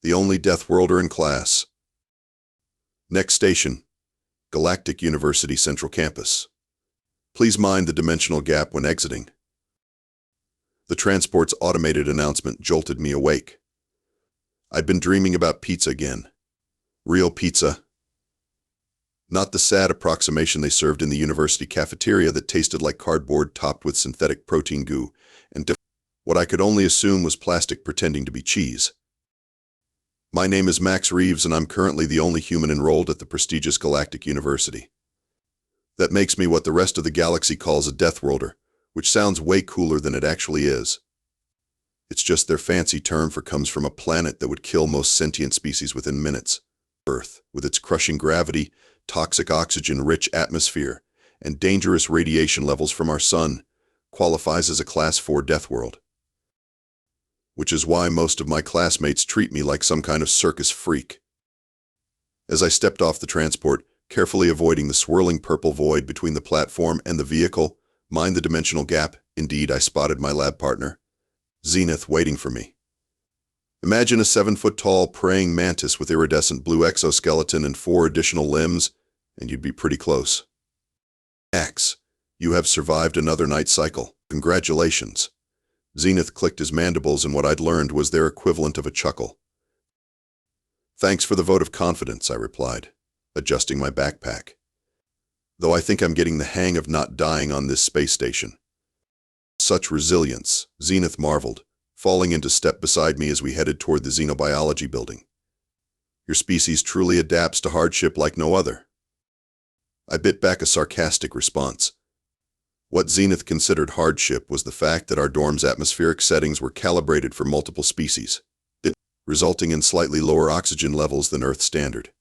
the only Deathworlder in class. Next station, Galactic University Central Campus. Please mind the dimensional gap when exiting. The transport's automated announcement jolted me awake. I'd been dreaming about pizza again. Real pizza. Not the sad approximation they served in the university cafeteria that tasted like cardboard topped with synthetic protein goo and what I could only assume was plastic pretending to be cheese. My name is Max Reeves, and I'm currently the only human enrolled at the prestigious Galactic University. That makes me what the rest of the galaxy calls a Deathworlder, which sounds way cooler than it actually is. It's just their fancy term for comes from a planet that would kill most sentient species within minutes. Earth, with its crushing gravity, toxic oxygen-rich atmosphere, and dangerous radiation levels from our sun, qualifies as a Class 4 Deathworld. Which is why most of my classmates treat me like some kind of circus freak. As I stepped off the transport, carefully avoiding the swirling purple void between the platform and the vehicle, mind the dimensional gap, indeed I spotted my lab partner, Zenith, waiting for me. Imagine a 7-foot-tall praying mantis with iridescent blue exoskeleton and 4 additional limbs, and you'd be pretty close. Max, you have survived another night cycle. Congratulations. Zenith clicked his mandibles, and what I'd learned was their equivalent of a chuckle. Thanks for the vote of confidence, I replied, adjusting my backpack. Though I think I'm getting the hang of not dying on this space station. Such resilience, Zenith marveled, falling into step beside me as we headed toward the xenobiology building. Your species truly adapts to hardship like no other. I bit back a sarcastic response. What Zenith considered hardship was the fact that our dorm's atmospheric settings were calibrated for multiple species, resulting in slightly lower oxygen levels than Earth standard.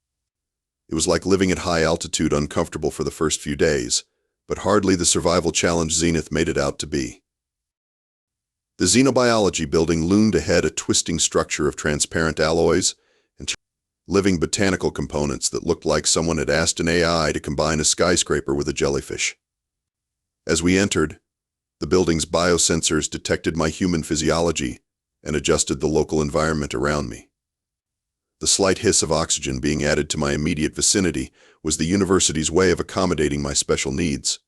It was like living at high altitude, uncomfortable for the first few days, but hardly the survival challenge Zenith made it out to be. The xenobiology building loomed ahead, a twisting structure of transparent alloys and living botanical components that looked like someone had asked an AI to combine a skyscraper with a jellyfish. As we entered, the building's biosensors detected my human physiology and adjusted the local environment around me. The slight hiss of oxygen being added to my immediate vicinity was the university's way of accommodating my special needs.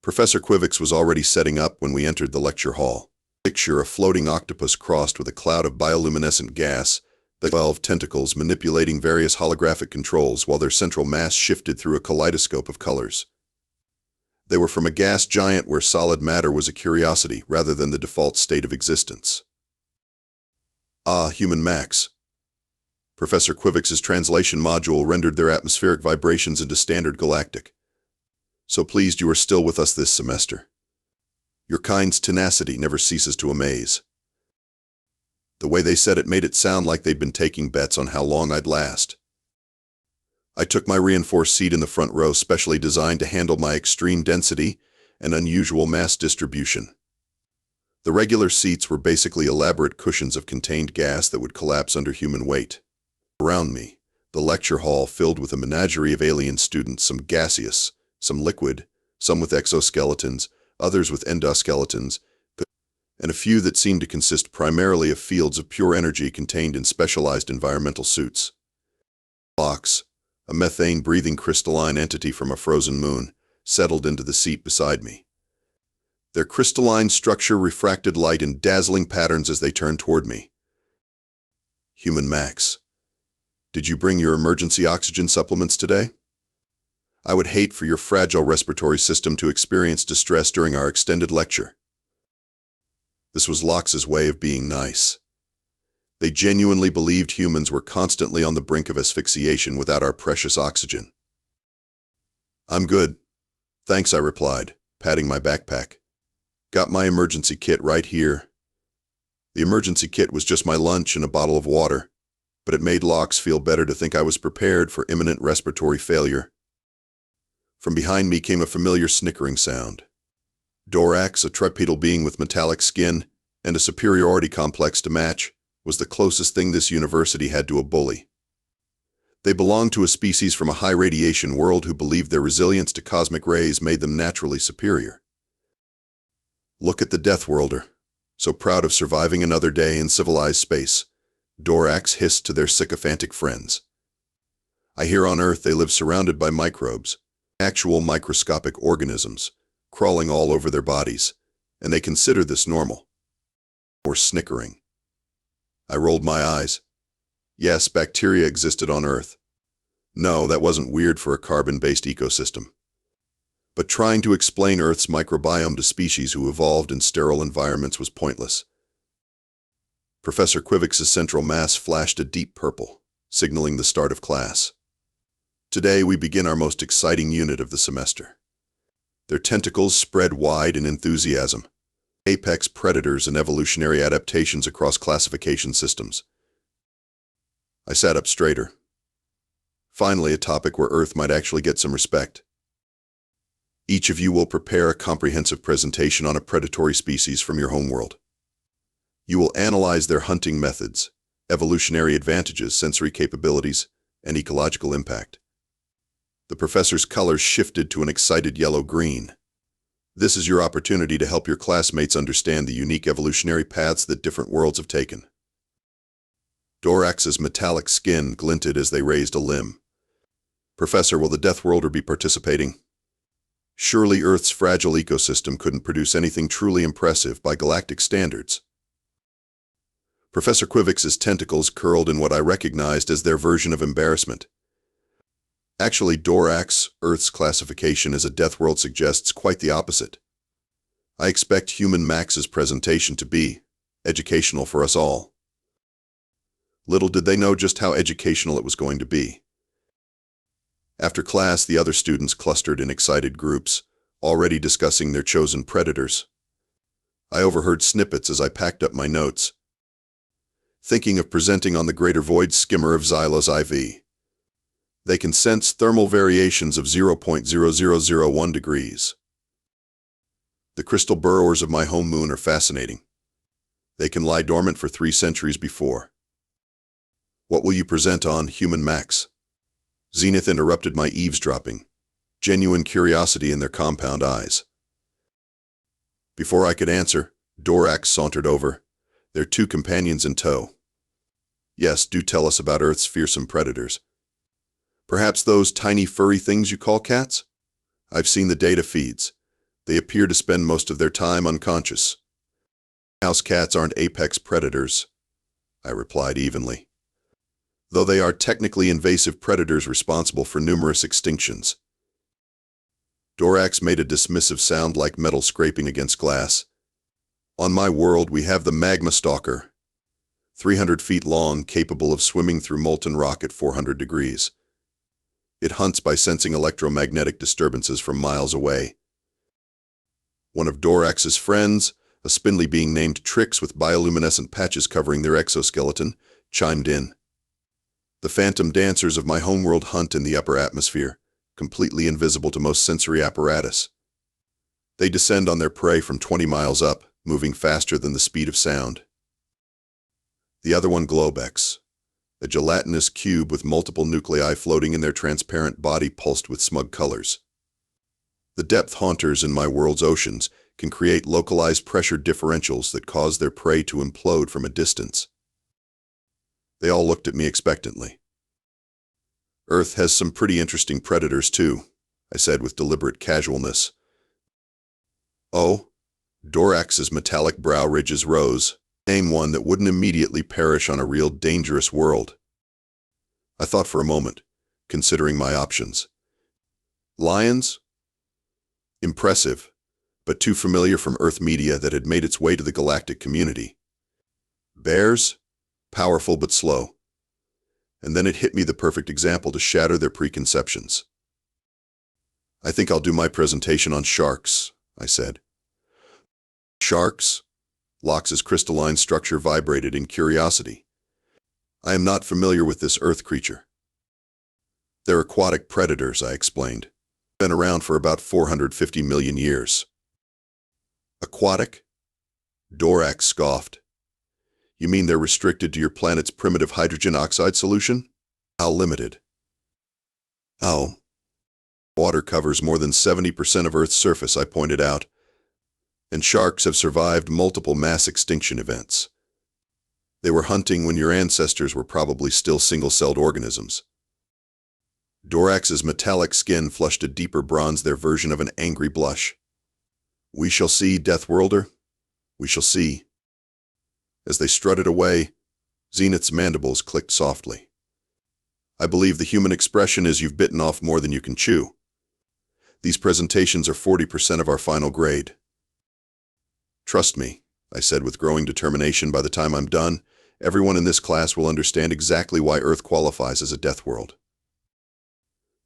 Professor Quivix was already setting up when we entered the lecture hall. Picture a floating octopus crossed with a cloud of bioluminescent gas, the 12 tentacles manipulating various holographic controls while their central mass shifted through a kaleidoscope of colors. They were from a gas giant where solid matter was a curiosity rather than the default state of existence. Ah, human Max. Professor Quivix's translation module rendered their atmospheric vibrations into standard galactic. So pleased you are still with us this semester. Your kind's tenacity never ceases to amaze. The way they said it made it sound like they'd been taking bets on how long I'd last. I took my reinforced seat in the front row, specially designed to handle my extreme density and unusual mass distribution. The regular seats were basically elaborate cushions of contained gas that would collapse under human weight. Around me, the lecture hall filled with a menagerie of alien students, some gaseous, some liquid, some with exoskeletons, others with endoskeletons, and a few that seemed to consist primarily of fields of pure energy contained in specialized environmental suits. Box, a methane-breathing crystalline entity from a frozen moon, settled into the seat beside me. Their crystalline structure refracted light in dazzling patterns as they turned toward me. Human Max, did you bring your emergency oxygen supplements today? I would hate for your fragile respiratory system to experience distress during our extended lecture. This was Lox's way of being nice. They genuinely believed humans were constantly on the brink of asphyxiation without our precious oxygen. I'm good. Thanks, I replied, patting my backpack. Got my emergency kit right here. The emergency kit was just my lunch and a bottle of water, but it made Lox feel better to think I was prepared for imminent respiratory failure. From behind me came a familiar snickering sound. Dorax, a tripedal being with metallic skin and a superiority complex to match, was the closest thing this university had to a bully. They belonged to a species from a high-radiation world who believed their resilience to cosmic rays made them naturally superior. Look at the Deathworlder, so proud of surviving another day in civilized space, Dorax hissed to their sycophantic friends. I hear on Earth they live surrounded by microbes, actual microscopic organisms, crawling all over their bodies, and they consider this normal. Or snickering. I rolled my eyes. Yes, bacteria existed on Earth. No, that wasn't weird for a carbon-based ecosystem. But trying to explain Earth's microbiome to species who evolved in sterile environments was pointless. Professor Quivix's central mass flashed a deep purple, signaling the start of class. Today we begin our most exciting unit of the semester. Their tentacles spread wide in enthusiasm. Apex predators and evolutionary adaptations across classification systems. I sat up straighter. Finally, a topic where Earth might actually get some respect. Each of you will prepare a comprehensive presentation on a predatory species from your homeworld. You will analyze their hunting methods, evolutionary advantages, sensory capabilities, and ecological impact. The professor's colors shifted to an excited yellow-green. This is your opportunity to help your classmates understand the unique evolutionary paths that different worlds have taken. Dorax's metallic skin glinted as they raised a limb. Professor, will the Deathworlder be participating? Surely Earth's fragile ecosystem couldn't produce anything truly impressive by galactic standards. Professor Quivix's tentacles curled in what I recognized as their version of embarrassment. Actually, Dorax, Earth's classification as a Deathworld suggests quite the opposite. I expect Human Max's presentation to be educational for us all. Little did they know just how educational it was going to be. After class, the other students clustered in excited groups, already discussing their chosen predators. I overheard snippets as I packed up my notes, thinking of presenting on the greater void skimmer of Xylos IV. They can sense thermal variations of 0.0001 degrees. The crystal burrowers of my home moon are fascinating. They can lie dormant for 3 centuries before. What will you present on, Human Max? Zenith interrupted my eavesdropping, genuine curiosity in their compound eyes. Before I could answer, Dorax sauntered over, their 2 companions in tow. Yes, do tell us about Earth's fearsome predators. Perhaps those tiny furry things you call cats? I've seen the data feeds. They appear to spend most of their time unconscious. House cats aren't apex predators, I replied evenly, though they are technically invasive predators responsible for numerous extinctions. Dorax made a dismissive sound like metal scraping against glass. On my world, we have the magma stalker, 300 feet long, capable of swimming through molten rock at 400 degrees. It hunts by sensing electromagnetic disturbances from miles away. One of Dorax's friends, a spindly being named Trix with bioluminescent patches covering their exoskeleton, chimed in. The phantom dancers of my homeworld hunt in the upper atmosphere, completely invisible to most sensory apparatus. They descend on their prey from 20 miles up, moving faster than the speed of sound. The other one, Globex, a gelatinous cube with multiple nuclei floating in their transparent body pulsed with smug colors. The depth haunters in my world's oceans can create localized pressure differentials that cause their prey to implode from a distance. They all looked at me expectantly. Earth has some pretty interesting predators too, I said with deliberate casualness. Oh? Dorax's metallic brow ridges rose. Name one that wouldn't immediately perish on a real dangerous world. I thought for a moment, considering my options. Lions? Impressive, but too familiar from Earth media that had made its way to the galactic community. Bears? Powerful but slow. And then it hit me the perfect example to shatter their preconceptions. I think I'll do my presentation on sharks, I said. Sharks? Lox's crystalline structure vibrated in curiosity. I am not familiar with this Earth creature. They're aquatic predators, I explained. Been around for about 450 million years. Aquatic? Dorax scoffed. You mean they're restricted to your planet's primitive hydrogen oxide solution? How limited? Oh. Water covers more than 70% of Earth's surface, I pointed out. And sharks have survived multiple mass extinction events. They were hunting when your ancestors were probably still single-celled organisms. Dorax's metallic skin flushed a deeper bronze, their version of an angry blush. We shall see, Deathworlder. We shall see. As they strutted away, Zenith's mandibles clicked softly. I believe the human expression is you've bitten off more than you can chew. These presentations are 40% of our final grade. Trust me, I said with growing determination, by the time I'm done, everyone in this class will understand exactly why Earth qualifies as a death world.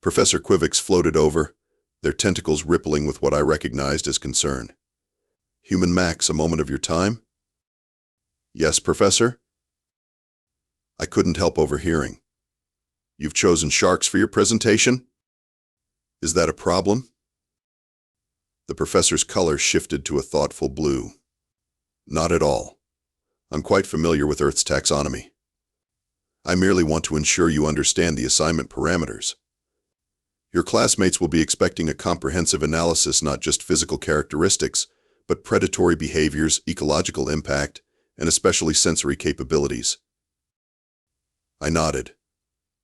Professor Quivix floated over, their tentacles rippling with what I recognized as concern. Human Max, a moment of your time? Yes, Professor? I couldn't help overhearing. You've chosen sharks for your presentation? Is that a problem? The professor's color shifted to a thoughtful blue. Not at all. I'm quite familiar with Earth's taxonomy. I merely want to ensure you understand the assignment parameters. Your classmates will be expecting a comprehensive analysis, not just physical characteristics, but predatory behaviors, ecological impact, and especially sensory capabilities. I nodded.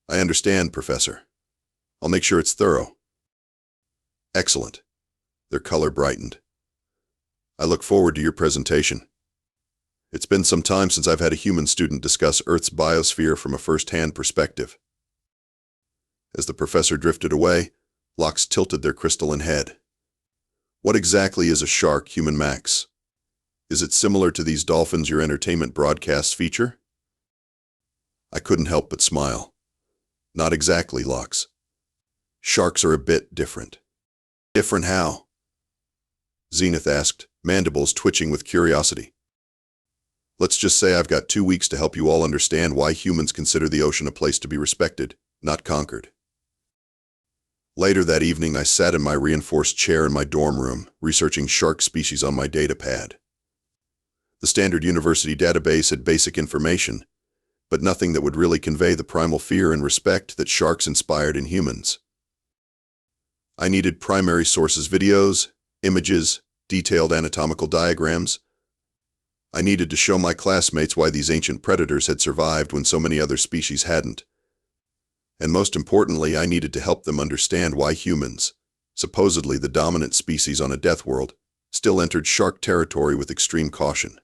I understand, Professor. I'll make sure it's thorough. Excellent. Their color brightened. I look forward to your presentation. It's been some time since I've had a human student discuss Earth's biosphere from a first-hand perspective. As the professor drifted away, locks tilted their crystalline head. What exactly is a shark, Human Max? Is it similar to these dolphins your entertainment broadcasts feature? I couldn't help but smile. Not exactly, Locks. Sharks are a bit different. Different how? Zenith asked, mandibles twitching with curiosity. Let's just say I've got 2 weeks to help you all understand why humans consider the ocean a place to be respected, not conquered. Later that evening, I sat in my reinforced chair in my dorm room, researching shark species on my datapad. The standard university database had basic information, but nothing that would really convey the primal fear and respect that sharks inspired in humans. I needed primary sources, videos, images, detailed anatomical diagrams. I needed to show my classmates why these ancient predators had survived when so many other species hadn't. And most importantly, I needed to help them understand why humans, supposedly the dominant species on a death world, still entered shark territory with extreme caution.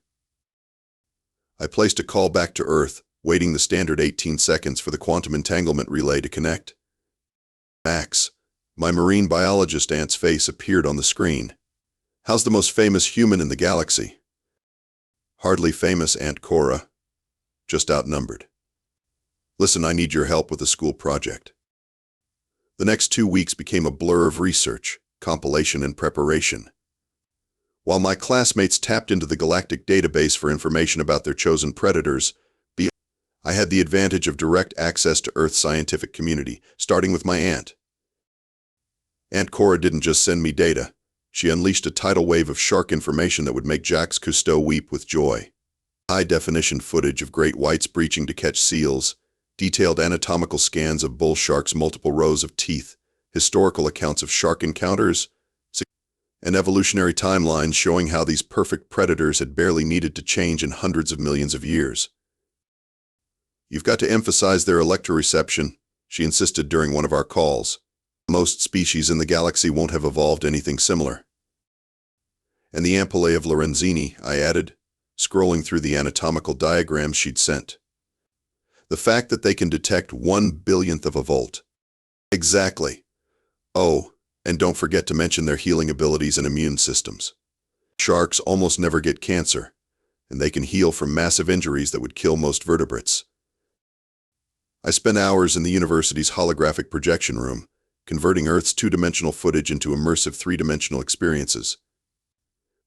I placed a call back to Earth, waiting the standard 18 seconds for the quantum entanglement relay to connect. Max, my marine biologist aunt's face appeared on the screen. How's the most famous human in the galaxy? Hardly famous, Aunt Cora. Just outnumbered. Listen, I need your help with a school project. The next 2 weeks became a blur of research, compilation, and preparation. While my classmates tapped into the Galactic database for information about their chosen predators, I had the advantage of direct access to Earth's scientific community, starting with my aunt. Aunt Cora didn't just send me data. She unleashed a tidal wave of shark information that would make Jacques Cousteau weep with joy. High-definition footage of great whites breaching to catch seals, detailed anatomical scans of bull sharks' multiple rows of teeth, historical accounts of shark encounters, and evolutionary timelines showing how these perfect predators had barely needed to change in hundreds of millions of years. You've got to emphasize their electroreception, she insisted during one of our calls. Most species in the galaxy won't have evolved anything similar. And the ampullae of Lorenzini, I added, scrolling through the anatomical diagrams she'd sent. The fact that they can detect 1/1000th of a volt. Exactly. Oh, and don't forget to mention their healing abilities and immune systems. Sharks almost never get cancer, and they can heal from massive injuries that would kill most vertebrates. I spent hours in the university's holographic projection room, converting Earth's 2-dimensional footage into immersive 3-dimensional experiences.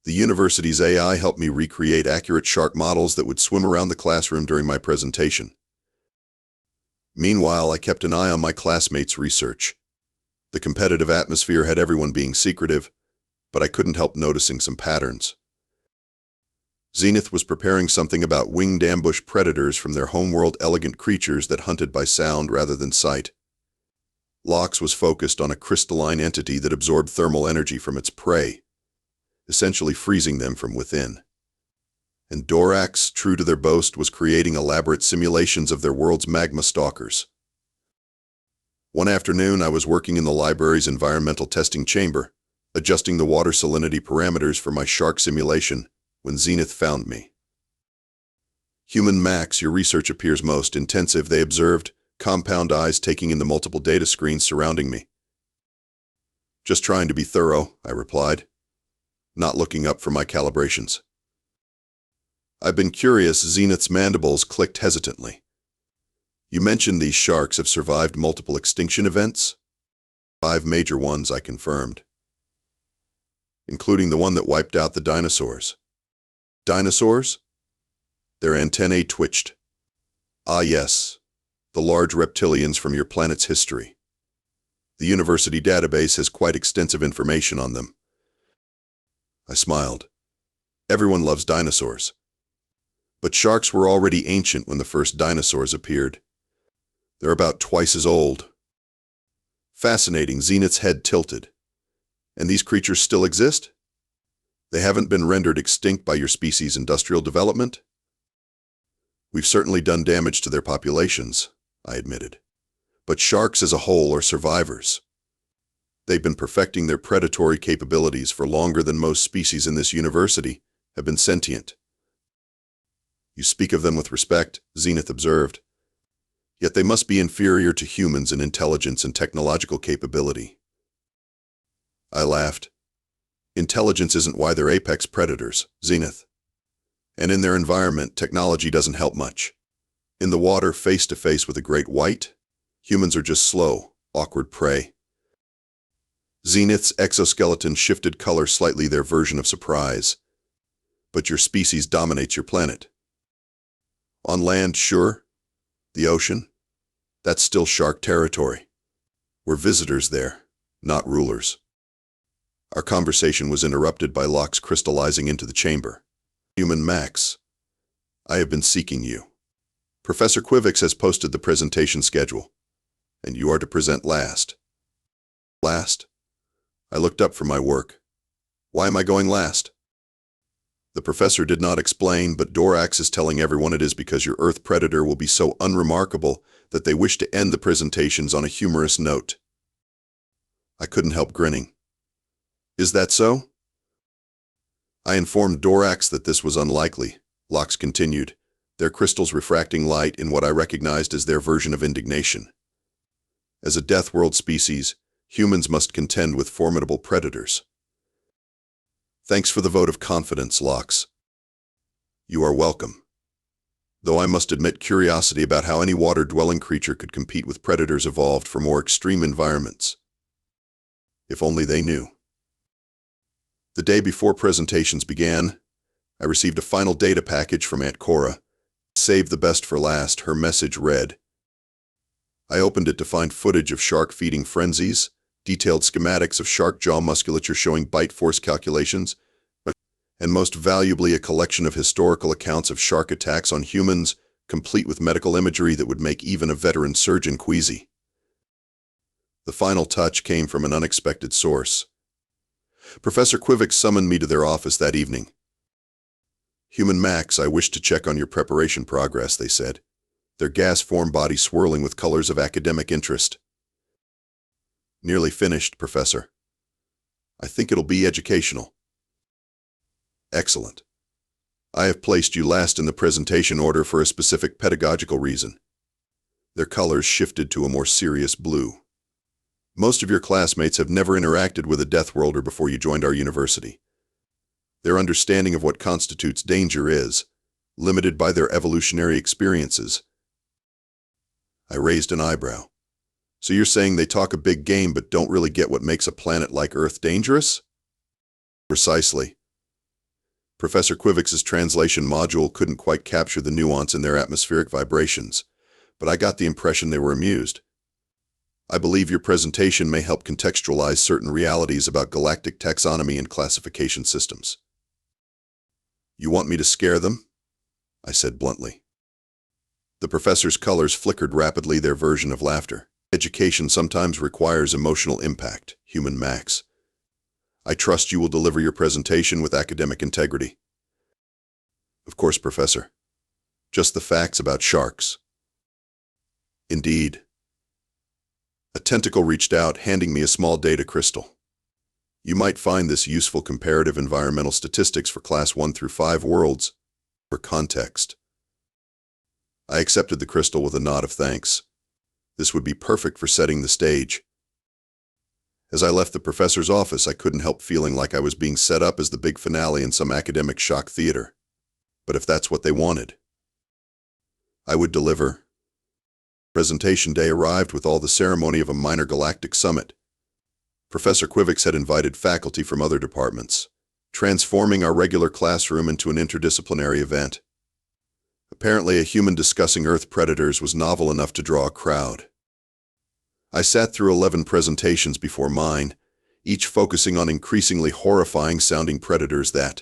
The university's AI helped me recreate accurate shark models that would swim around the classroom during my presentation. Meanwhile, I kept an eye on my classmates' research. The competitive atmosphere had everyone being secretive, but I couldn't help noticing some patterns. Zenith was preparing something about winged ambush predators from their homeworld, elegant creatures that hunted by sound rather than sight. Locks was focused on a crystalline entity that absorbed thermal energy from its prey, essentially freezing them from within. And Dorax, true to their boast, was creating elaborate simulations of their world's magma stalkers. One afternoon, I was working in the library's environmental testing chamber, adjusting the water salinity parameters for my shark simulation, when Zenith found me. "Human Max, your research appears most intensive," they observed, compound eyes taking in the multiple data screens surrounding me. "Just trying to be thorough," I replied, not looking up from my calibrations. "I've been curious," Zenith's mandibles clicked hesitantly. "You mentioned these sharks have survived multiple extinction events?" "5 major ones," I confirmed. "Including the one that wiped out the dinosaurs." "Dinosaurs?" Their antennae twitched. "Ah, yes. The large reptilians from your planet's history. The university database has quite extensive information on them." I smiled. Everyone loves dinosaurs. But sharks were already ancient when the first dinosaurs appeared. They're about twice as old. "Fascinating," Zenith's head tilted. "And these creatures still exist? They haven't been rendered extinct by your species' industrial development?" "We've certainly done damage to their populations," I admitted. "But sharks as a whole are survivors. They've been perfecting their predatory capabilities for longer than most species in this university have been sentient." "You speak of them with respect," Zenith observed. "Yet they must be inferior to humans in intelligence and technological capability." I laughed. "Intelligence isn't why they're apex predators, Zenith. And in their environment, technology doesn't help much. In the water, face to face with a great white, humans are just slow, awkward prey." Zenith's exoskeleton shifted color slightly, their version of surprise. "But your species dominates your planet." "On land, sure. The ocean? That's still shark territory. We're visitors there, not rulers." Our conversation was interrupted by Locke's crystallizing into the chamber. "Human Max, I have been seeking you. Professor Quivix has posted the presentation schedule, and you are to present last." "Last?" I looked up from my work. "Why am I going last?" "The professor did not explain, but Dorax is telling everyone it is because your Earth predator will be so unremarkable that they wish to end the presentations on a humorous note." I couldn't help grinning. "Is that so?" I informed Dorax that this was unlikely. Locke continued, their crystals refracting light in what I recognized as their version of indignation. "As a Deathworld species, humans must contend with formidable predators." "Thanks for the vote of confidence, Locke." "You are welcome. Though I must admit curiosity about how any water-dwelling creature could compete with predators evolved for more extreme environments. If only they knew." The day before presentations began, I received a final data package from Aunt Cora. "Save the best for last," her message read. I opened it to find footage of shark feeding frenzies, detailed schematics of shark jaw musculature showing bite force calculations, and most valuably a collection of historical accounts of shark attacks on humans, complete with medical imagery that would make even a veteran surgeon queasy. The final touch came from an unexpected source. Professor Quivix summoned me to their office that evening. "Human Max, I wish to check on your preparation progress," they said, their gas-form body swirling with colors of academic interest. "Nearly finished, Professor. I think it'll be educational." "Excellent. I have placed you last in the presentation order for a specific pedagogical reason." Their colors shifted to a more serious blue. "Most of your classmates have never interacted with a Deathworlder before you joined our university. Their understanding of what constitutes danger is limited by their evolutionary experiences." I raised an eyebrow. "So you're saying they talk a big game but don't really get what makes a planet like Earth dangerous?" "Precisely. Professor Quivix's translation module couldn't quite capture the nuance in their atmospheric vibrations, but I got the impression they were amused. I believe your presentation may help contextualize certain realities about galactic taxonomy and classification systems." "You want me to scare them?" I said bluntly. The professor's colors flickered rapidly, their version of laughter. "Education sometimes requires emotional impact, Human Max. I trust you will deliver your presentation with academic integrity." Of course, Professor. Just the facts about sharks. Indeed. A tentacle reached out, handing me a small data crystal. You might find this useful comparative environmental statistics for Class 1 through 5 worlds. For context. I accepted the crystal with a nod of thanks. This would be perfect for setting the stage. As I left the professor's office, I couldn't help feeling like I was being set up as the big finale in some academic shock theater. But if that's what they wanted, I would deliver. Presentation day arrived with all the ceremony of a minor galactic summit. Professor Quivix had invited faculty from other departments, transforming our regular classroom into an interdisciplinary event. Apparently, a human discussing Earth predators was novel enough to draw a crowd. I sat through 11 presentations before mine, each focusing on increasingly horrifying-sounding predators that,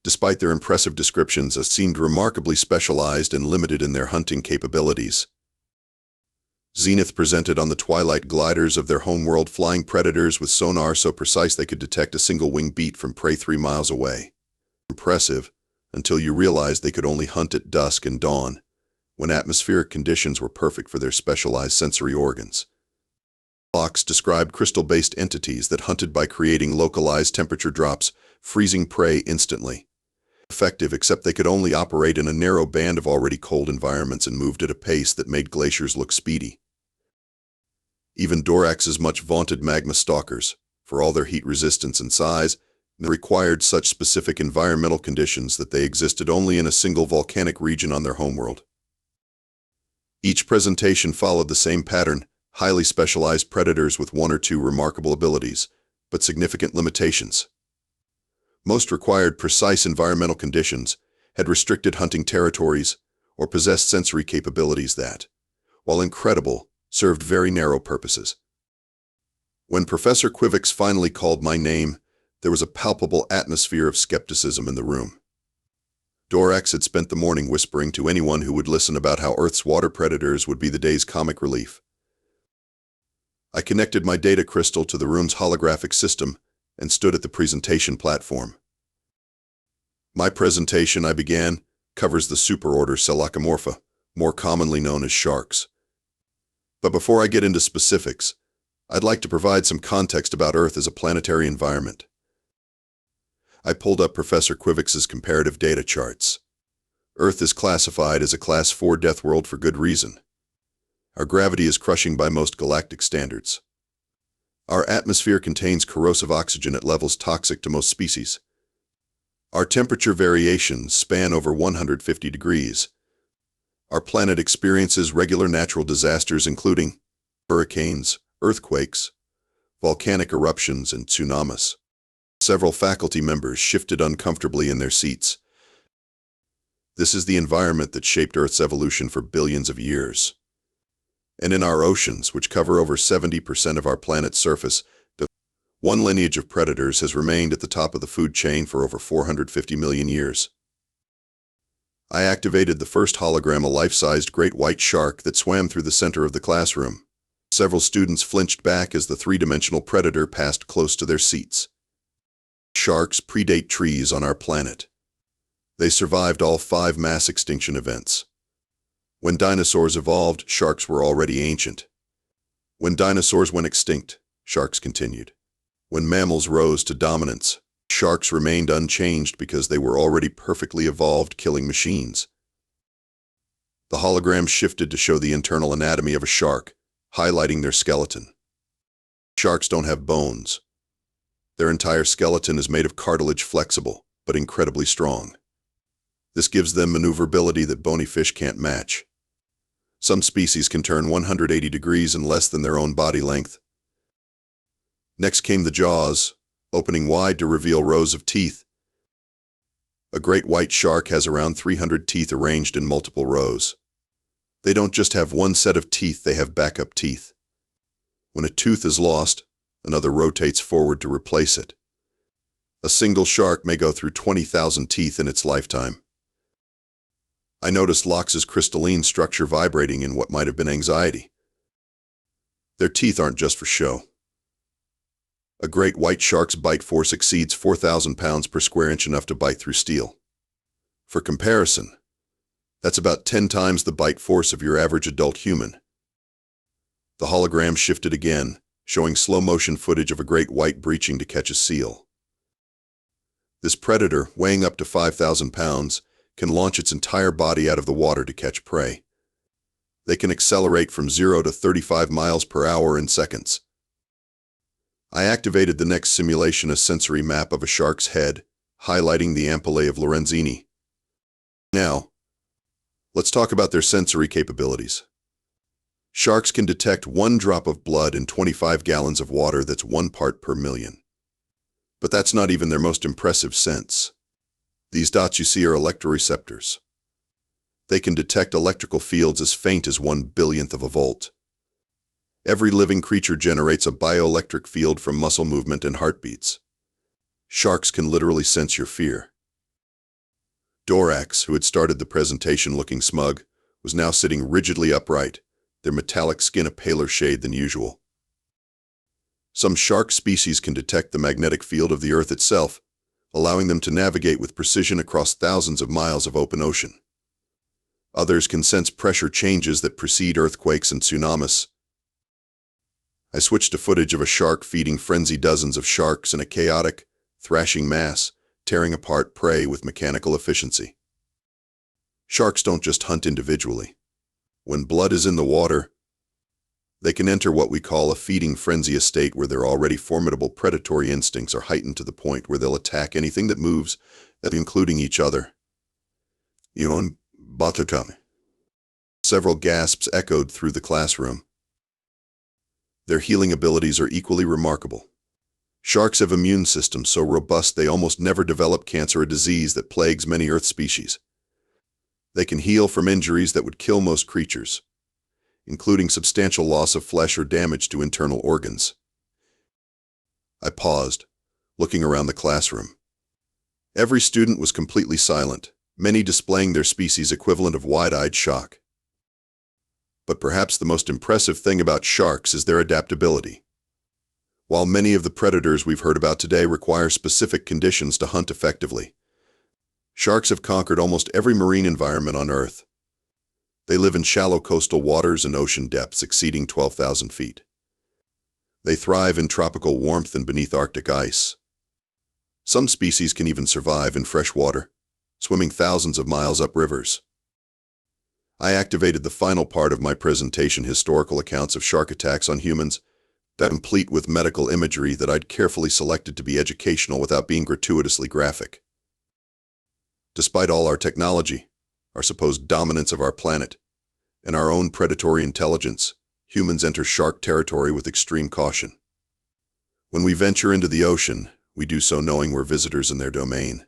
despite their impressive descriptions, seemed remarkably specialized and limited in their hunting capabilities. Zenith presented on the twilight gliders of their homeworld, flying predators with sonar so precise they could detect a single wing beat from prey 3 miles away. Impressive, until you realized they could only hunt at dusk and dawn, when atmospheric conditions were perfect for their specialized sensory organs. Fox described crystal-based entities that hunted by creating localized temperature drops, freezing prey instantly. Effective, except they could only operate in a narrow band of already cold environments and moved at a pace that made glaciers look speedy. Even Dorax's much vaunted magma stalkers, for all their heat resistance and size, required such specific environmental conditions that they existed only in a single volcanic region on their homeworld. Each presentation followed the same pattern: highly specialized predators with 1 or 2 remarkable abilities, but significant limitations. Most required precise environmental conditions, had restricted hunting territories, or possessed sensory capabilities that, while incredible, served very narrow purposes. When Professor Quivix finally called my name, there was a palpable atmosphere of skepticism in the room. Dorax had spent the morning whispering to anyone who would listen about how Earth's water predators would be the day's comic relief. I connected my data crystal to the room's holographic system and stood at the presentation platform. My presentation, I began, covers the superorder Selachomorpha, more commonly known as sharks. But before I get into specifics, I'd like to provide some context about Earth as a planetary environment. I pulled up Professor Quivix's comparative data charts. Earth is classified as a Class 4 Deathworld for good reason. Our gravity is crushing by most galactic standards. Our atmosphere contains corrosive oxygen at levels toxic to most species. Our temperature variations span over 150 degrees. Our planet experiences regular natural disasters including hurricanes, earthquakes, volcanic eruptions, and tsunamis. Several faculty members shifted uncomfortably in their seats. This is the environment that shaped Earth's evolution for billions of years. And in our oceans, which cover over 70% of our planet's surface, one lineage of predators has remained at the top of the food chain for over 450 million years. I activated the first hologram, a life-sized great white shark that swam through the center of the classroom. Several students flinched back as the three-dimensional predator passed close to their seats. Sharks predate trees on our planet. They survived all 5 mass extinction events. When dinosaurs evolved, sharks were already ancient. When dinosaurs went extinct, sharks continued. When mammals rose to dominance, sharks remained unchanged because they were already perfectly evolved killing machines. The hologram shifted to show the internal anatomy of a shark, highlighting their skeleton. Sharks don't have bones. Their entire skeleton is made of cartilage, flexible, but incredibly strong. This gives them maneuverability that bony fish can't match. Some species can turn 180 degrees in less than their own body length. Next came the jaws, opening wide to reveal rows of teeth. A great white shark has around 300 teeth arranged in multiple rows. They don't just have one set of teeth, they have backup teeth. When a tooth is lost, another rotates forward to replace it. A single shark may go through 20,000 teeth in its lifetime. I noticed Lox's crystalline structure vibrating in what might have been anxiety. Their teeth aren't just for show. A great white shark's bite force exceeds 4,000 pounds per square inch, enough to bite through steel. For comparison, that's about 10 times the bite force of your average adult human. The hologram shifted again, showing slow-motion footage of a great white breaching to catch a seal. This predator, weighing up to 5,000 pounds, can launch its entire body out of the water to catch prey. They can accelerate from 0 to 35 miles per hour in seconds. I activated the next simulation, a sensory map of a shark's head, highlighting the ampullae of Lorenzini. Now, let's talk about their sensory capabilities. Sharks can detect 1 drop of blood in 25 gallons of water, that's 1 part per million. But that's not even their most impressive sense. These dots you see are electroreceptors. They can detect electrical fields as faint as 1/1000th of a volt. Every living creature generates a bioelectric field from muscle movement and heartbeats. Sharks can literally sense your fear. Dorax, who had started the presentation looking smug, was now sitting rigidly upright, their metallic skin a paler shade than usual. Some shark species can detect the magnetic field of the Earth itself, allowing them to navigate with precision across thousands of miles of open ocean. Others can sense pressure changes that precede earthquakes and tsunamis. I switched to footage of a shark feeding frenzied dozens of sharks in a chaotic, thrashing mass, tearing apart prey with mechanical efficiency. Sharks don't just hunt individually. When blood is in the water, they can enter what we call a feeding frenzy, a state where their already formidable predatory instincts are heightened to the point where they'll attack anything that moves, including each other. Yon Batakami. Several gasps echoed through the classroom. Their healing abilities are equally remarkable. Sharks have immune systems so robust they almost never develop cancer, a disease that plagues many Earth species. They can heal from injuries that would kill most creatures, including substantial loss of flesh or damage to internal organs. I paused, looking around the classroom. Every student was completely silent, many displaying their species' equivalent of wide-eyed shock. But perhaps the most impressive thing about sharks is their adaptability. While many of the predators we've heard about today require specific conditions to hunt effectively, sharks have conquered almost every marine environment on Earth. They live in shallow coastal waters and ocean depths exceeding 12,000 feet. They thrive in tropical warmth and beneath Arctic ice. Some species can even survive in fresh water, swimming thousands of miles up rivers. I activated the final part of my presentation, historical accounts of shark attacks on humans, that complete with medical imagery that I'd carefully selected to be educational without being gratuitously graphic. Despite all our technology, our supposed dominance of our planet, and our own predatory intelligence, humans enter shark territory with extreme caution. When we venture into the ocean, we do so knowing we're visitors in their domain.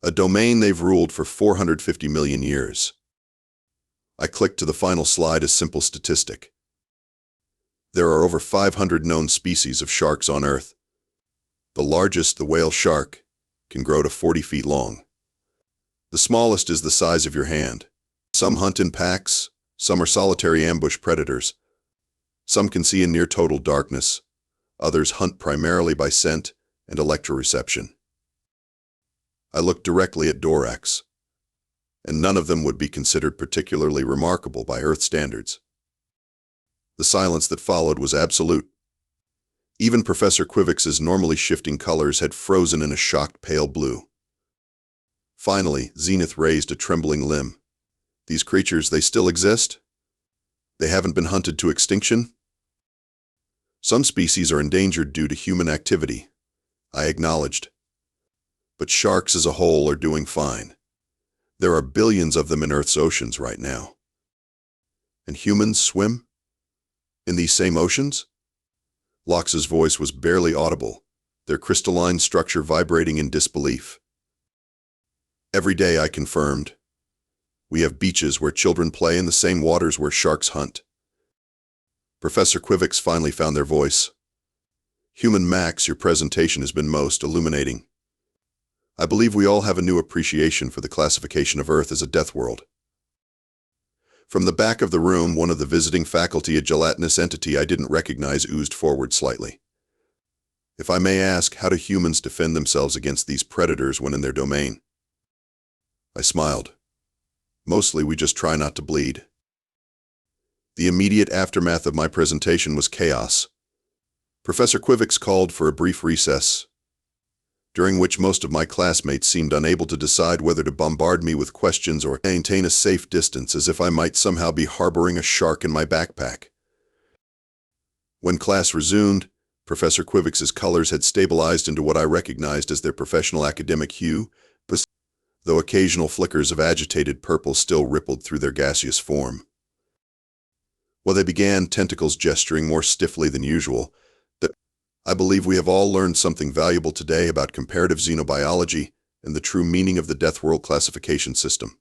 A domain they've ruled for 450 million years. I clicked to the final slide, a simple statistic. There are over 500 known species of sharks on Earth. The largest, the whale shark, can grow to 40 feet long. The smallest is the size of your hand. Some hunt in packs, some are solitary ambush predators. Some can see in near total darkness. Others hunt primarily by scent and electroreception. I looked directly at Dorax, and none of them would be considered particularly remarkable by Earth standards. The silence that followed was absolute. Even Professor Quivix's normally shifting colors had frozen in a shocked pale blue. Finally, Zenith raised a trembling limb. These creatures, they still exist? They haven't been hunted to extinction? Some species are endangered due to human activity, I acknowledged. But sharks as a whole are doing fine. There are billions of them in Earth's oceans right now. And humans swim in these same oceans? Lox's voice was barely audible, their crystalline structure vibrating in disbelief. Every day, I confirmed. We have beaches where children play in the same waters where sharks hunt. Professor Quivix finally found their voice. Human Max, your presentation has been most illuminating. I believe we all have a new appreciation for the classification of Earth as a death world. From the back of the room, one of the visiting faculty, a gelatinous entity I didn't recognize, oozed forward slightly. If I may ask, how do humans defend themselves against these predators when in their domain? I smiled. Mostly we just try not to bleed. The immediate aftermath of my presentation was chaos. Professor Quivix called for a brief recess, during which most of my classmates seemed unable to decide whether to bombard me with questions or maintain a safe distance, as if I might somehow be harboring a shark in my backpack. When class resumed, Professor Quivix's colors had stabilized into what I recognized as their professional academic hue, though occasional flickers of agitated purple still rippled through their gaseous form. While they began tentacles gesturing more stiffly than usual, I believe we have all learned something valuable today about comparative xenobiology and the true meaning of the Deathworld classification system.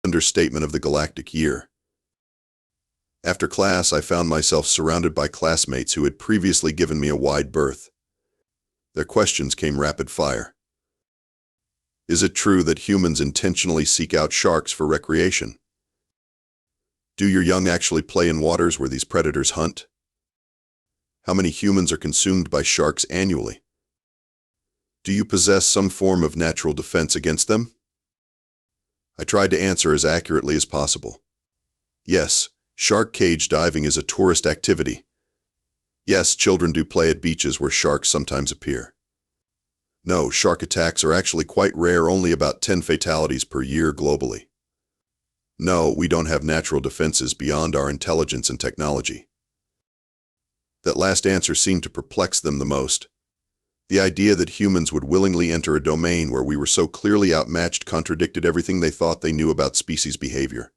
Understatement of the galactic year. After class, I found myself surrounded by classmates who had previously given me a wide berth. Their questions came rapid fire. Is it true that humans intentionally seek out sharks for recreation? Do your young actually play in waters where these predators hunt? How many humans are consumed by sharks annually? Do you possess some form of natural defense against them? I tried to answer as accurately as possible. Yes, shark cage diving is a tourist activity. Yes, children do play at beaches where sharks sometimes appear. No, shark attacks are actually quite rare, only about 10 fatalities per year globally. No, we don't have natural defenses beyond our intelligence and technology. That last answer seemed to perplex them the most. The idea that humans would willingly enter a domain where we were so clearly outmatched contradicted everything they thought they knew about species behavior.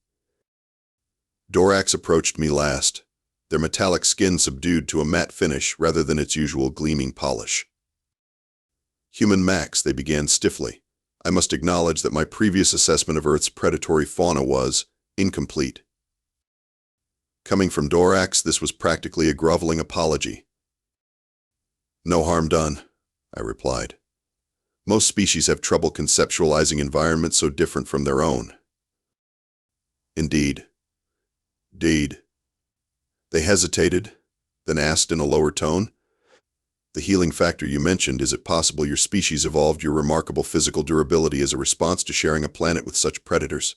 Dorax approached me last, their metallic skin subdued to a matte finish rather than its usual gleaming polish. Human Max, they began stiffly. I must acknowledge that my previous assessment of Earth's predatory fauna was incomplete. Coming from Dorax, this was practically a groveling apology. No harm done, I replied. Most species have trouble conceptualizing environments so different from their own. Indeed. They hesitated, then asked in a lower tone, the healing factor you mentioned, is it possible your species evolved your remarkable physical durability as a response to sharing a planet with such predators?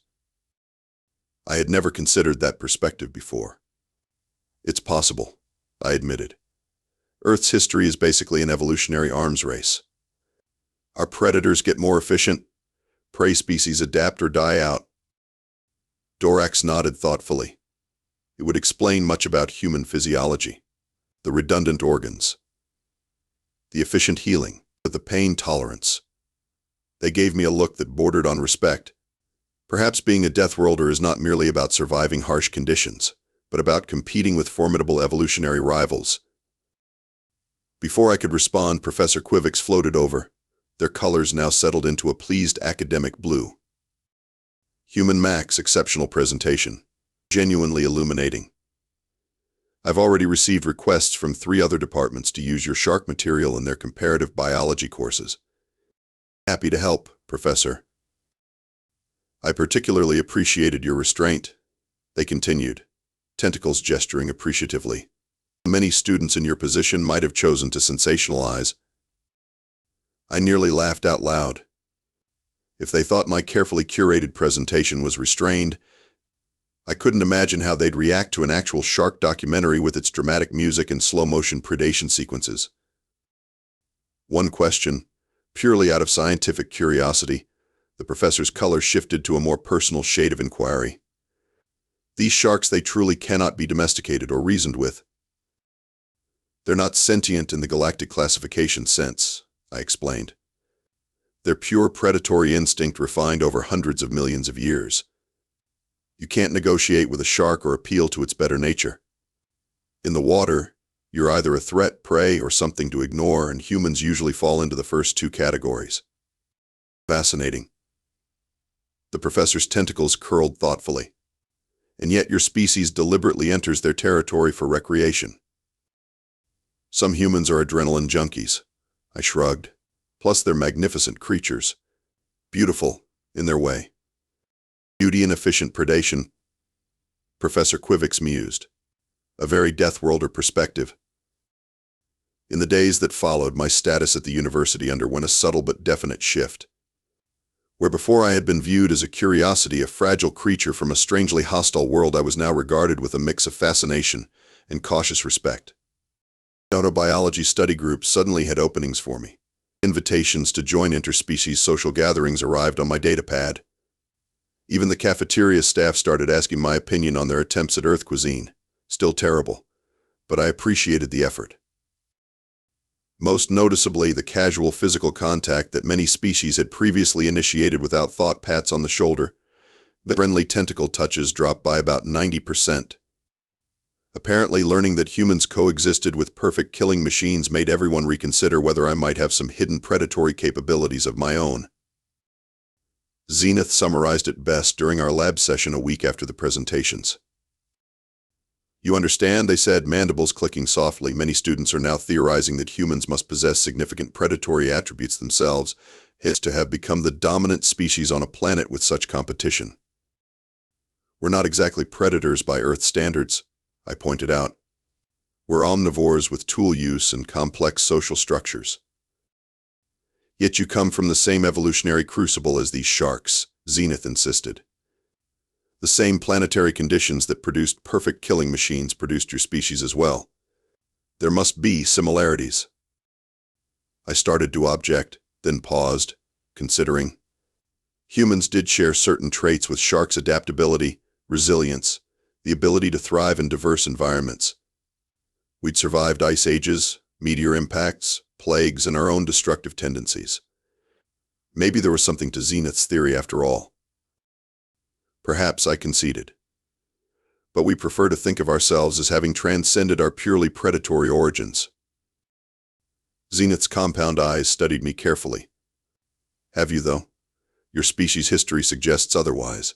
I had never considered that perspective before. It's possible, I admitted. Earth's history is basically an evolutionary arms race. Our predators get more efficient, prey species adapt or die out. Dorax nodded thoughtfully. It would explain much about human physiology, the redundant organs, the efficient healing, the pain tolerance. They gave me a look that bordered on respect. Perhaps being a Deathworlder is not merely about surviving harsh conditions, but about competing with formidable evolutionary rivals. Before I could respond, Professor Quivix floated over, their colors now settled into a pleased academic blue. Human Max, exceptional presentation. Genuinely illuminating. I've already received requests from 3 other departments to use your shark material in their comparative biology courses. Happy to help, Professor. I particularly appreciated your restraint, they continued, tentacles gesturing appreciatively. Many students in your position might have chosen to sensationalize. I nearly laughed out loud. If they thought my carefully curated presentation was restrained, I couldn't imagine how they'd react to an actual shark documentary with its dramatic music and slow-motion predation sequences. One question, purely out of scientific curiosity, the professor's color shifted to a more personal shade of inquiry. These sharks, they truly cannot be domesticated or reasoned with. They're not sentient in the galactic classification sense, I explained. They're pure predatory instinct refined over hundreds of millions of years. You can't negotiate with a shark or appeal to its better nature. In the water, you're either a threat, prey, or something to ignore, and humans usually fall into the first 2 categories. Fascinating. The professor's tentacles curled thoughtfully. And yet your species deliberately enters their territory for recreation. Some humans are adrenaline junkies, I shrugged. Plus they're magnificent creatures. Beautiful, in their way. Beauty and efficient predation, Professor Quivix mused. A very Deathworlder perspective. In the days that followed, my status at the university underwent a subtle but definite shift. Where before I had been viewed as a curiosity, a fragile creature from a strangely hostile world, I was now regarded with a mix of fascination and cautious respect. Autobiology study groups suddenly had openings for me. Invitations to join interspecies social gatherings arrived on my datapad. Even the cafeteria staff started asking my opinion on their attempts at Earth cuisine. Still terrible, but I appreciated the effort. Most noticeably, the casual physical contact that many species had previously initiated without thought, pats on the shoulder, the friendly tentacle touches dropped by about 90%. Apparently, learning that humans coexisted with perfect killing machines made everyone reconsider whether I might have some hidden predatory capabilities of my own. Zenith summarized it best during our lab session a week after the presentations. "You understand," they said, mandibles clicking softly. "Many students are now theorizing that humans must possess significant predatory attributes themselves, hence to have become the dominant species on a planet with such competition. We're not exactly predators by Earth standards," I pointed out. "We're omnivores with tool use and complex social structures." "Yet you come from the same evolutionary crucible as these sharks," Zenith insisted. "The same planetary conditions that produced perfect killing machines produced your species as well. There must be similarities." I started to object, then paused, considering. Humans did share certain traits with sharks: adaptability, resilience, the ability to thrive in diverse environments. We'd survived ice ages, meteor impacts, plagues, and our own destructive tendencies. Maybe there was something to Zenith's theory after all. Perhaps, I conceded. But we prefer to think of ourselves as having transcended our purely predatory origins. Zenith's compound eyes studied me carefully. "Have you, though? Your species' history suggests otherwise."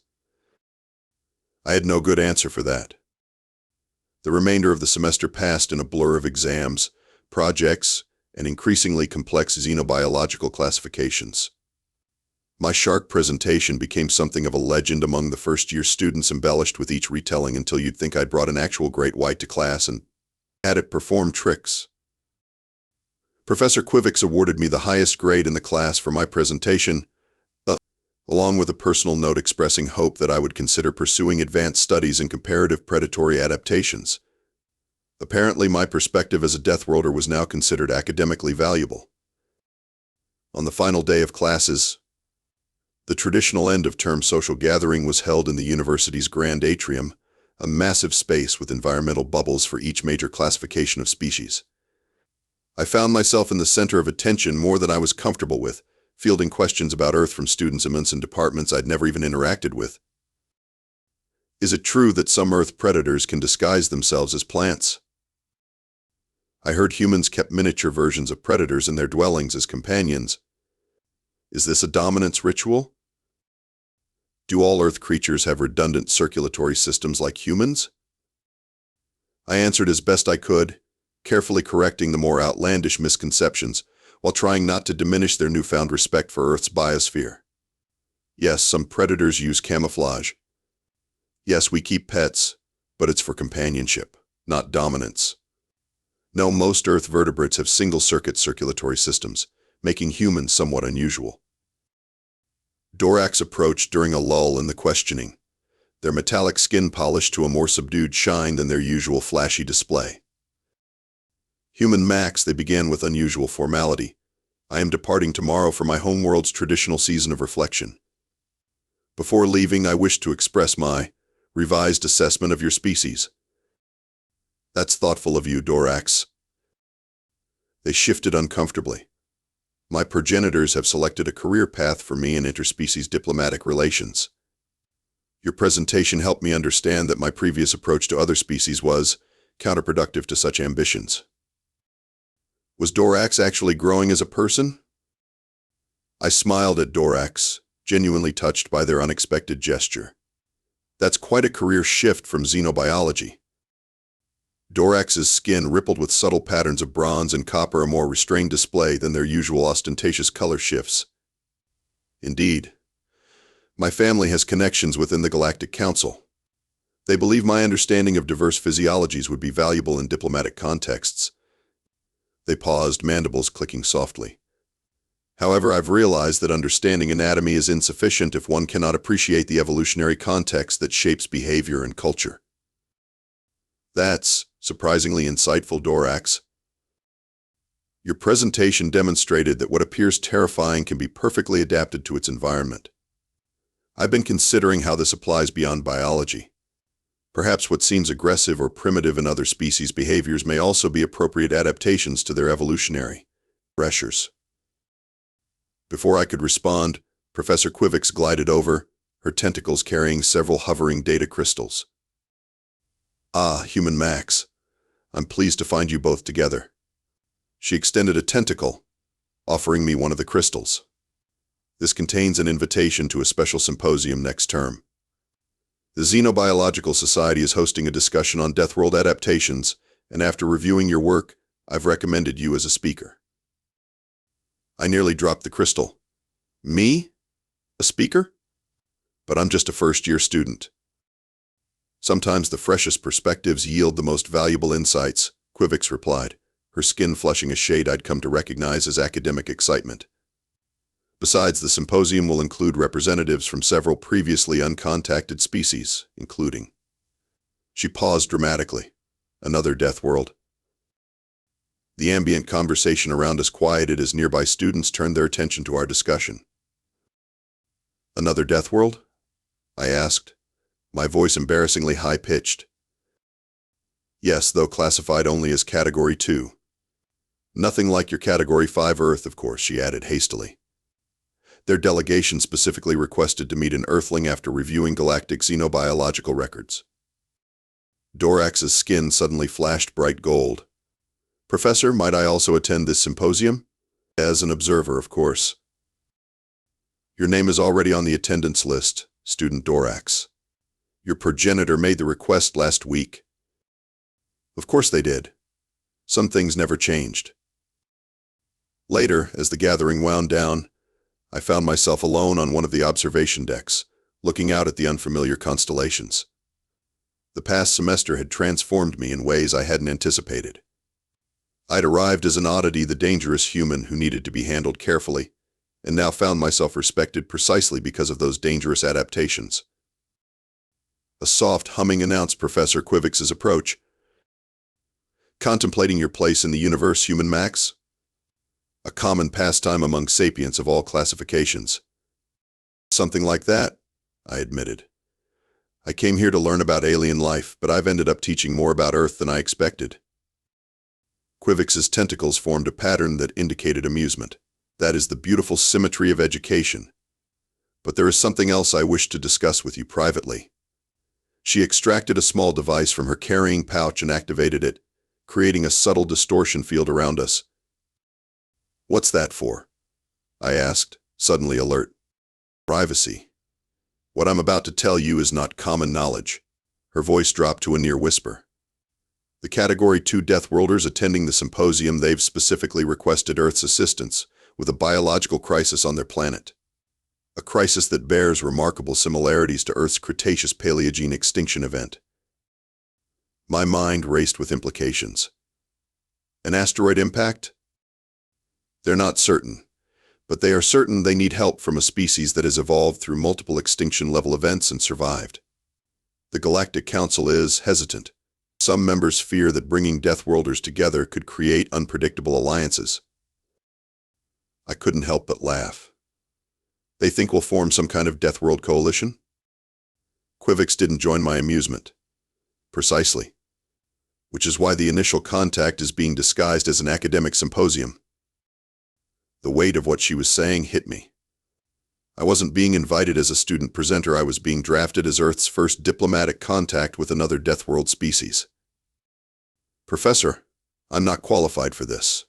I had no good answer for that. The remainder of the semester passed in a blur of exams, projects, and increasingly complex xenobiological classifications. My shark presentation became something of a legend among the first-year students, embellished with each retelling until you'd think I'd brought an actual great white to class and had it perform tricks. Professor Quivix awarded me the highest grade in the class for my presentation, along with a personal note expressing hope that I would consider pursuing advanced studies in comparative predatory adaptations. Apparently, my perspective as a Deathworlder was now considered academically valuable. On the final day of classes, the traditional end-of-term social gathering was held in the university's grand atrium, a massive space with environmental bubbles for each major classification of species. I found myself in the center of attention more than I was comfortable with, fielding questions about Earth from students immense in departments I'd never even interacted with. Is it true that some Earth predators can disguise themselves as plants? I heard humans kept miniature versions of predators in their dwellings as companions. Is this a dominance ritual? Do all Earth creatures have redundant circulatory systems like humans? I answered as best I could, carefully correcting the more outlandish misconceptions, while trying not to diminish their newfound respect for Earth's biosphere. Yes, some predators use camouflage. Yes, we keep pets, but it's for companionship, not dominance. No, most Earth vertebrates have single-circuit circulatory systems, making humans somewhat unusual. Dorax approached during a lull in the questioning, their metallic skin polished to a more subdued shine than their usual flashy display. "Human Max," they began with unusual formality, "I am departing tomorrow for my homeworld's traditional season of reflection. Before leaving, I wish to express my revised assessment of your species." "That's thoughtful of you, Dorax." They shifted uncomfortably. "My progenitors have selected a career path for me in interspecies diplomatic relations. Your presentation helped me understand that my previous approach to other species was counterproductive to such ambitions." Was Dorax actually growing as a person? I smiled at Dorax, genuinely touched by their unexpected gesture. "That's quite a career shift from xenobiology." Dorax's skin rippled with subtle patterns of bronze and copper, a more restrained display than their usual ostentatious color shifts. "Indeed. My family has connections within the Galactic Council. They believe my understanding of diverse physiologies would be valuable in diplomatic contexts." They paused, mandibles clicking softly. However, I've realized that understanding anatomy is insufficient if one cannot appreciate the evolutionary context that shapes behavior and culture. That's surprisingly insightful, Dorax. Your presentation demonstrated that what appears terrifying can be perfectly adapted to its environment. I've been considering how this applies beyond biology. Perhaps what seems aggressive or primitive in other species' behaviors may also be appropriate adaptations to their evolutionary pressures. Before I could respond, Professor Quivix glided over, her tentacles carrying several hovering data crystals. "Ah, Human Max. I'm pleased to find you both together." She extended a tentacle, offering me one of the crystals. "This contains an invitation to a special symposium next term. The Xenobiological Society is hosting a discussion on Deathworld adaptations, and after reviewing your work, I've recommended you as a speaker." I nearly dropped the crystal. Me? A speaker? But I'm just a first-year student. "Sometimes the freshest perspectives yield the most valuable insights," Quivix replied, her skin flushing a shade I'd come to recognize as academic excitement. "Besides, the symposium will include representatives from several previously uncontacted species, including—" She paused dramatically. "Another Deathworld." The ambient conversation around us quieted as nearby students turned their attention to our discussion. "Another Deathworld?" I asked, my voice embarrassingly high-pitched. "Yes, though classified only as Category 2. Nothing like your Category 5 Earth, of course," she added hastily. "Their delegation specifically requested to meet an Earthling after reviewing galactic xenobiological records." Dorax's skin suddenly flashed bright gold. "Professor, might I also attend this symposium?" "As an observer, of course." "Your name is already on the attendance list, Student Dorax. Your progenitor made the request last week." "Of course they did. Some things never changed." Later, as the gathering wound down, I found myself alone on one of the observation decks, looking out at the unfamiliar constellations. The past semester had transformed me in ways I hadn't anticipated. I'd arrived as an oddity, the dangerous human who needed to be handled carefully, and now found myself respected precisely because of those dangerous adaptations. A soft humming announced Professor Quivix's approach. "Contemplating your place in the universe, Human Max? A common pastime among sapients of all classifications." "Something like that," I admitted. "I came here to learn about alien life, but I've ended up teaching more about Earth than I expected." Quivix's tentacles formed a pattern that indicated amusement. "That is the beautiful symmetry of education. But there is something else I wish to discuss with you privately." She extracted a small device from her carrying pouch and activated it, creating a subtle distortion field around us. "What's that for?" I asked, suddenly alert. "Privacy. What I'm about to tell you is not common knowledge." Her voice dropped to a near whisper. "The Category 2 Deathworlders attending the symposium, they've specifically requested Earth's assistance with a biological crisis on their planet. A crisis that bears remarkable similarities to Earth's Cretaceous-Paleogene extinction event." My mind raced with implications. "An asteroid impact?" "They're not certain, but they are certain they need help from a species that has evolved through multiple extinction-level events and survived. The Galactic Council is hesitant. Some members fear that bringing Deathworlders together could create unpredictable alliances." I couldn't help but laugh. "They think we'll form some kind of Deathworld coalition?" Quivix didn't join my amusement. "Precisely. Which is why the initial contact is being disguised as an academic symposium." The weight of what she was saying hit me. I wasn't being invited as a student presenter, I was being drafted as Earth's first diplomatic contact with another Deathworld species. "Professor, I'm not qualified for this.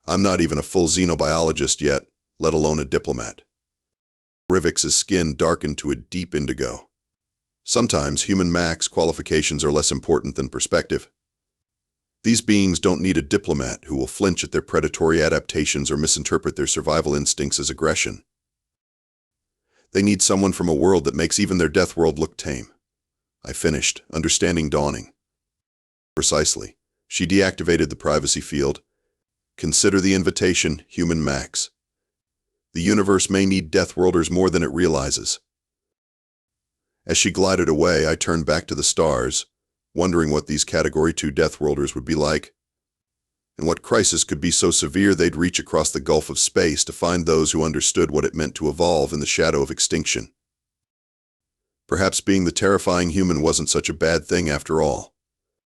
I'm not even a full xenobiologist yet, let alone a diplomat." Rivix's skin darkened to a deep indigo. "Sometimes, Human Max, qualifications are less important than perspective. These beings don't need a diplomat who will flinch at their predatory adaptations or misinterpret their survival instincts as aggression. They need someone from a world that makes even their Deathworld look tame." I finished, understanding dawning. "Precisely." She deactivated the privacy field. "Consider the invitation, Human Max. The universe may need Deathworlders more than it realizes. As she glided away, I turned back to the stars, wondering what these Category 2 Deathworlders would be like, and what crisis could be so severe they'd reach across the gulf of space to find those who understood what it meant to evolve in the shadow of extinction. Perhaps being the terrifying human wasn't such a bad thing after all.